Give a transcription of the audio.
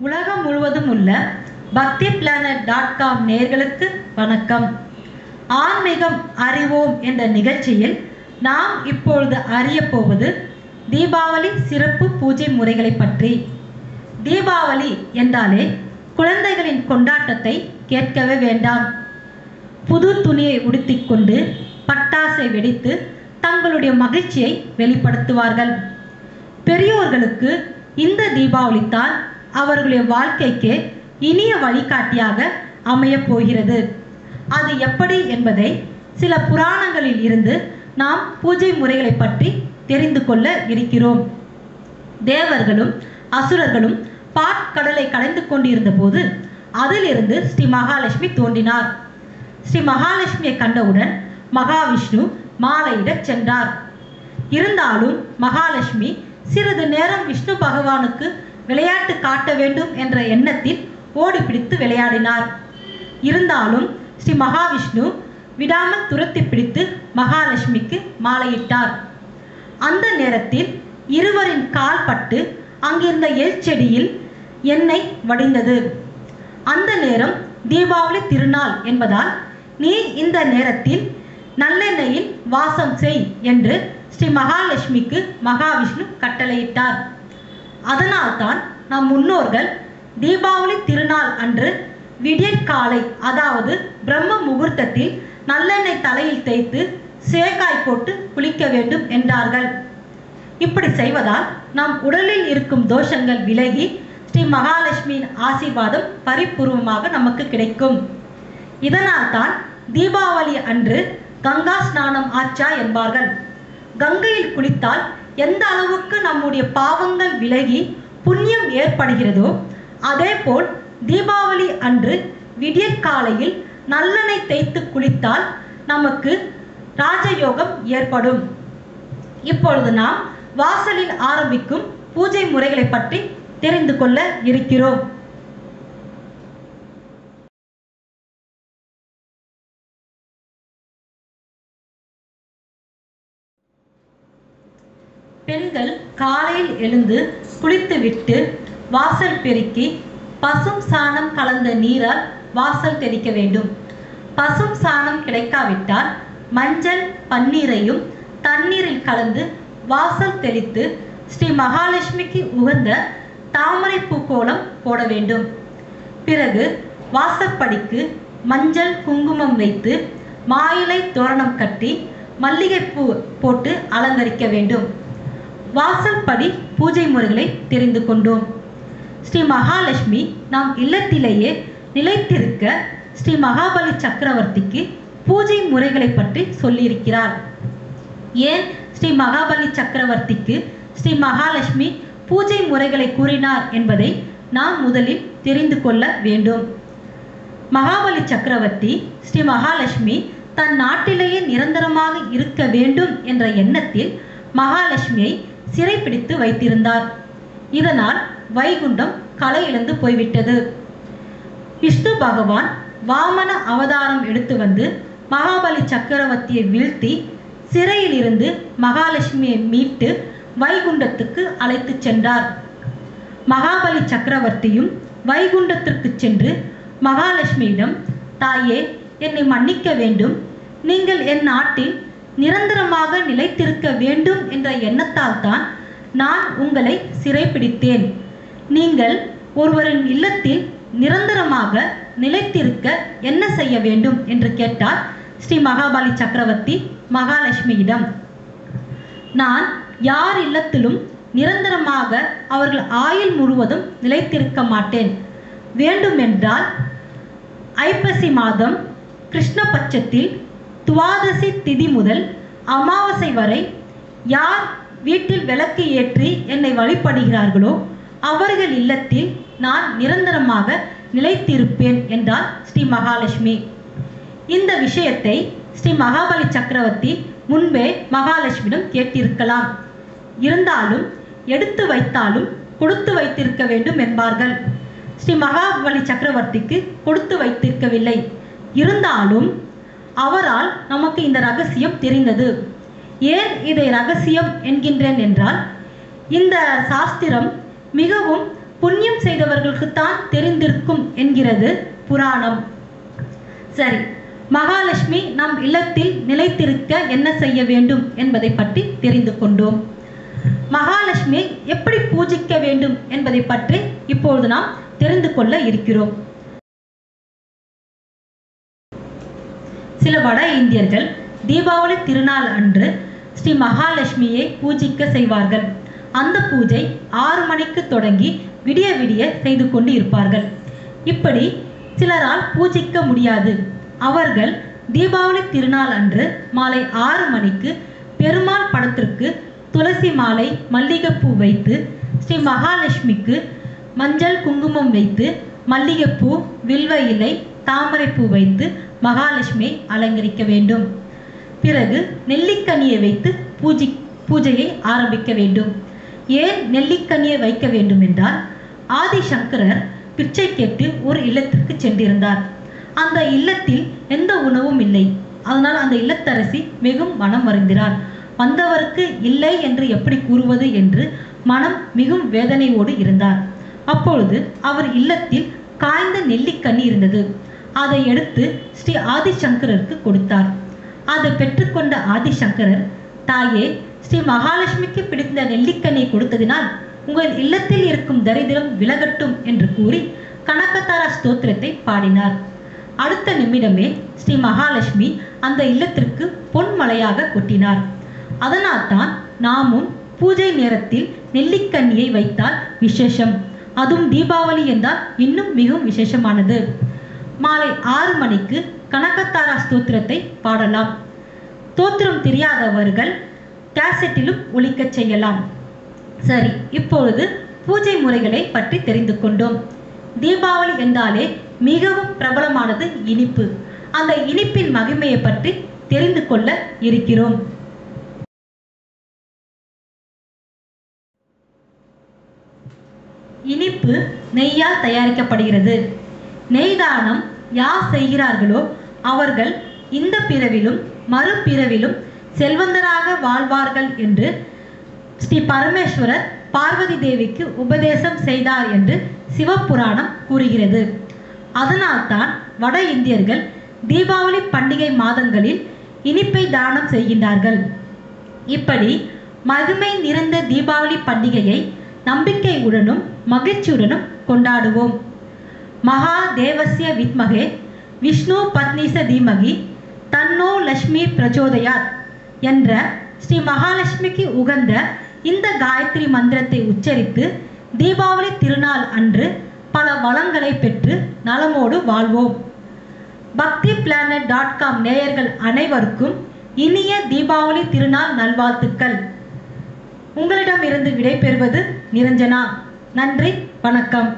உலகம் முழுவதும் உள்ள பக்திplanet.com நேயர்களுக்கு வணக்கம். ஆன்மீகம் அறிவோம் என்ற நிகழ்ச்சியில் நாம் இப்பொழுது அறிய போவது தீபாவளி சிறப்பு பூஜை முறைகளை பற்றி. தீபாவளி என்றாலே குழந்தைகளின் கொண்டாட்டத்தை கேட்கவே வேண்டாம். புது துணியை உடுத்திக்கொண்டு பட்டாசை வெடித்து தங்களுடைய மகிழ்ச்சியை வெளிப்படுத்துவார்கள். பெரியோர்களுக்கு இந்த தீபாவளி தான் அவர்களுடைய வாழ்க்கைக்கு இனிய வழிகாட்டியாக அமையப் போகிறது. அது எப்படி என்பதை சில புராணங்களில் இருந்து நாம் பூஜை முறைகளை பற்றி தெரிந்து கொள்ள இருக்கிறோம். தேவர்களும் அசுரர்களும் பாற்கடலை கடைந்து கொண்டிருந்த போது அதிலிருந்து ஸ்ரீ மகாலட்சுமி தோன்றினார். ஸ்ரீ மகாலட்சுமியை கண்டவுடன் மகாவிஷ்ணு மாலையிடச் சென்றார். இருந்தாலும் மகாலட்சுமி சிறிது நேரம் விஷ்ணு பகவானுக்கு விளையாட்டு காட்ட வேண்டும் என்ற எண்ணத்தில் ஓடி பிடித்து விளையாடினார். இருந்தாலும் ஸ்ரீ மகாவிஷ்ணு விடாமல் துரத்தி பிடித்து மகாலட்சுமிக்கு மாலையிட்டார். அந்த நேரத்தில் இருவரின் கால் பட்டு அங்கிருந்த எல் செடியில் எண்ணெய் வடிந்தது. அந்த நேரம் தீபாவளி திருநாள் என்பதால் நீ இந்த நேரத்தில் நல்லெண்ணெயில் வாசம் செய் என்று ஸ்ரீ மகாலட்சுமிக்கு மகாவிஷ்ணு கட்டளையிட்டார். அதனால்தான் நம் முன்னோர்கள் தீபாவளி திருநாள் அன்று விடியற்காலை, அதாவது பிரம்ம முகூர்த்தத்தில் நல்லெண்ணெய் தலையில் தேய்த்து சேகாய் போட்டு குளிக்க வேண்டும் என்றார்கள். இப்படி செய்வதால் நம் உடலில் இருக்கும் தோஷங்கள் விலகி ஸ்ரீ மகாலட்சுமியின் ஆசீர்வாதம் பரிபூர்வமாக நமக்கு கிடைக்கும். இதனால் தான் தீபாவளி அன்று கங்கா ஸ்நானம் ஆச்சா என்பார்கள். கங்கையில் குளித்தால் எந்த அளவுக்கு நம்முடைய பாவங்கள் விலகி புண்ணியம் ஏற்படுகிறதோ, அதே போல் தீபாவளி அன்று விடியற்காலையில் நல்லெண்ணெய் தேய்த்து குளித்தால் நமக்கு ராஜயோகம் ஏற்படும். இப்பொழுது நாம் வாசலில் ஆரம்பிக்கும் பூஜை முறைகளை பற்றி தெரிந்து கொள்ள இருக்கிறோம். பெண்கள் காலையில் எழுந்து குளித்துவிட்டு வாசல் பெருக்கி பசும் சாணம் கலந்த நீரால் வாசல் தெளிக்க வேண்டும். பசும் சாணம் கிடைக்காவிட்டால் மஞ்சள் பன்னீரையும் தண்ணீரில் கலந்து வாசல் தெளித்து ஸ்ரீ மகாலட்சுமிக்கு உகந்த தாமரை பூ கோலம் போட வேண்டும். பிறகு வாசற்படிக்கு மஞ்சள் குங்குமம் வைத்து மாயிலை தோரணம் கட்டி மல்லிகைப்பூ போட்டு அலங்கரிக்க வேண்டும். வாசல்படி பூஜை முறைகளை தெரிந்து கொண்டோம். ஸ்ரீ மகாலட்சுமி நாம் இல்லத்திலேயே நிலைத்திருக்க ஸ்ரீ மகாபலி சக்கரவர்த்திக்கு பூஜை முறைகளை பற்றி சொல்லியிருக்கிறார். ஏன் ஸ்ரீ மகாபலி சக்கரவர்த்திக்கு ஸ்ரீ மகாலட்சுமி பூஜை முறைகளை கூறினார் என்பதை நாம் முதலில் தெரிந்து கொள்ள வேண்டும். மகாபலி சக்கரவர்த்தி ஸ்ரீ மகாலட்சுமி தன் நாட்டிலேயே நிரந்தரமாக இருக்க வேண்டும் என்ற எண்ணத்தில் மகாலட்சுமியை சிறைப்பிடித்து வைத்திருந்தார். இதனால் வைகுண்டம் களை இழந்து போய்விட்டது. விஷ்ணு பகவான் வாமன அவதாரம் எடுத்து வந்து மகாபலி சக்கரவர்த்தியை வீழ்த்தி சிறையில் இருந்து மகாலட்சுமியை மீட்டு வைகுண்டத்துக்கு அழைத்து சென்றார். மகாபலி சக்கரவர்த்தியும் வைகுண்டத்திற்கு சென்று மகாலட்சுமியிடம், தாயே, என்னை மன்னிக்க வேண்டும். நீங்கள் என் நாட்டில் நிரந்தரமாக நிலைத்திருக்க வேண்டும் என்ற எண்ணத்தால் தான் நான் உங்களை சிறைப்பிடித்தேன். நீங்கள் ஒருவரின் இல்லத்தில் நிரந்தரமாக நிலைத்திருக்க என்ன செய்ய வேண்டும் என்று கேட்டார் ஸ்ரீ மகாபலி சக்கரவர்த்தி மகாலட்சுமியிடம். நான் யார் இல்லத்திலும் நிரந்தரமாக அவர்கள் ஆயுள் முழுவதும் நிலைத்திருக்க மாட்டேன். வேண்டுமென்றால் ஐப்பசி மாதம் கிருஷ்ணபட்சத்தில் துவாதசி திதி முதல் அமாவாசை வரை யார் வீட்டில் விளக்கு ஏற்றி என்னை வழிபடுகிறார்களோ அவர்கள் இல்லத்தில் நான் நிரந்தரமாக நிலைத்திருப்பேன் என்றார் ஸ்ரீ மகாலட்சுமி. இந்த விஷயத்தை ஸ்ரீ மகாபலி சக்கரவர்த்தி முன்பே மகாலட்சுமியிடம் கேட்டிருக்கலாம். இருந்தாலும் எடுத்து வைத்தாலும் கொடுத்து வைத்திருக்க வேண்டும் என்பார்கள். ஸ்ரீ மகாபலி சக்கரவர்த்திக்கு கொடுத்து வைத்திருக்கவில்லை. இருந்தாலும் அவரால் நமக்கு இந்த ரகசியம் தெரிந்தது. ஏன் இதை ரகசியம் என்கின்றேன் என்றால், இந்த சாஸ்திரம் மிகவும் புண்ணியம் செய்தவர்களுக்குத்தான் தெரிந்திருக்கும் என்கிறது புராணம். சரி, மகாலட்சுமி நம் இல்லத்தில் நிலைத்திருக்க என்ன செய்ய வேண்டும் என்பதை பற்றி தெரிந்து கொண்டோம். மகாலட்சுமியை எப்படி பூஜிக்க வேண்டும் என்பதை பற்றி இப்பொழுது நாம் தெரிந்து கொள்ள இருக்கிறோம். சில வட இந்தியர்கள் தீபாவளி திருநாள் அன்று ஸ்ரீ மகாலட்சுமியை பூஜிக்க செய்வார்கள். அந்த பூஜை 6 மணிக்கு தொடங்கி விடிய விடிய செய்து கொண்டு இருப்பார்கள். இப்படி சிலரால் பூஜிக்க முடியாது. அவர்கள் தீபாவளி திருநாள் அன்று மாலை 6 மணிக்கு பெருமாள் படத்திற்கு துளசி மாலை, மல்லிகைப்பூ வைத்து ஸ்ரீ மகாலட்சுமிக்கு மஞ்சள் குங்குமம் வைத்து மல்லிகைப்பூ, வில்வ இலை, தாமரைப்பூ வைத்து மகாலட்சுமியை அலங்கரிக்க வேண்டும். பிறகு நெல்லிக்கனியை வைத்து பூஜையை ஆரம்பிக்க வேண்டும். ஏன் நெல்லிக்கனியை வைக்க வேண்டும் என்றால், ஆதிசங்கரர் பிச்சை கேட்டு ஒரு இல்லத்திற்கு சென்றிருந்தார். அந்த இல்லத்தில் எந்த உணவும் இல்லை. அதனால் அந்த இல்லத்தரசி மிகவும் மனம் வருந்தினார். வந்தவருக்கு இல்லை என்று எப்படி கூறுவது என்று மனம் மிகவும் வேதனையோடு இருந்தார். அப்பொழுது அவர் இல்லத்தில் காய்ந்த நெல்லிக்கனி இருந்தது. அதை எடுத்து ஸ்ரீ ஆதிசங்கரருக்கு கொடுத்தார். அதை பெற்றுக்கொண்ட ஆதிசங்கரர், தாயே, ஸ்ரீ மகாலட்சுமிக்கு பிடித்த நெல்லிக்கனியை கொடுத்ததினால் உங்கள் இல்லத்தில் இருக்கும் தரித்திரம் விலகட்டும் என்று கூறி கனகதாரா ஸ்தோத்திரத்தை பாடினார். அடுத்த நிமிடமே ஸ்ரீ மகாலட்சுமி அந்த இல்லத்திற்கு பொன்மலையாக கொட்டினார். அதனால்தான் நாமும் பூஜை நேரத்தில் நெல்லிக்கனியை வைத்தால் விசேஷம். அதுவும் தீபாவளி என்றால் இன்னும் மிகவும் விசேஷமானது. மாலை 6 மணிக்கு கனகதாரா ஸ்தோத்திரத்தை பாடலாம். ஸ்தோத்திரம் தெரியாதவர்கள் கேசட்டிலும் ஒலிக்க செய்யலாம். சரி, இப்பொழுது பூஜை முறைகளை பற்றி தெரிந்து கொண்டோம். தீபாவளி என்றாலே மிகவும் பிரபலமானது இனிப்பு. அந்த இனிப்பின் மகிமையை பற்றி தெரிந்து கொள்ள இருக்கிறோம். இனிப்பு நெய்யால் தயாரிக்கப்படுகிறது. நெய் தானம் யார் செய்கிறார்களோ அவர்கள் இந்த பிறவிலும் மறுபிறவிலும் செல்வந்தராக வாழ்வார்கள் என்று ஸ்ரீ பரமேஸ்வரர் பார்வதி தேவிக்கு உபதேசம் செய்தார் என்று சிவபுராணம் கூறுகிறது. அதனால்தான் வட இந்தியர்கள் தீபாவளி பண்டிகை மாதங்களில் இனிப்பை தானம் செய்கின்றார்கள். இப்படி மகிமை நிறைந்த தீபாவளி பண்டிகையை நம்பிக்கையுடனும் மகிழ்ச்சியுடனும் கொண்டாடுவோம். மகா தேவஸ்ய வித்மகே விஷ்ணு பத்னிச தீமகி தன்னோ லட்சுமி பிரச்சோதயாத் என்ற ஸ்ரீ மகாலட்சுமிக்கு உகந்த இந்த காயத்ரி மந்திரத்தை உச்சரித்து தீபாவளி திருநாள் அன்று பல வளங்களை பெற்று நலமோடு வாழ்வோம். bhaktiplanet.com நேயர்கள் அனைவருக்கும் இனிய தீபாவளி திருநாள் நல்வாழ்த்துக்கள். உங்களிடமிருந்து விடைபெறுவது நிரஞ்சனா. நன்றி, வணக்கம்.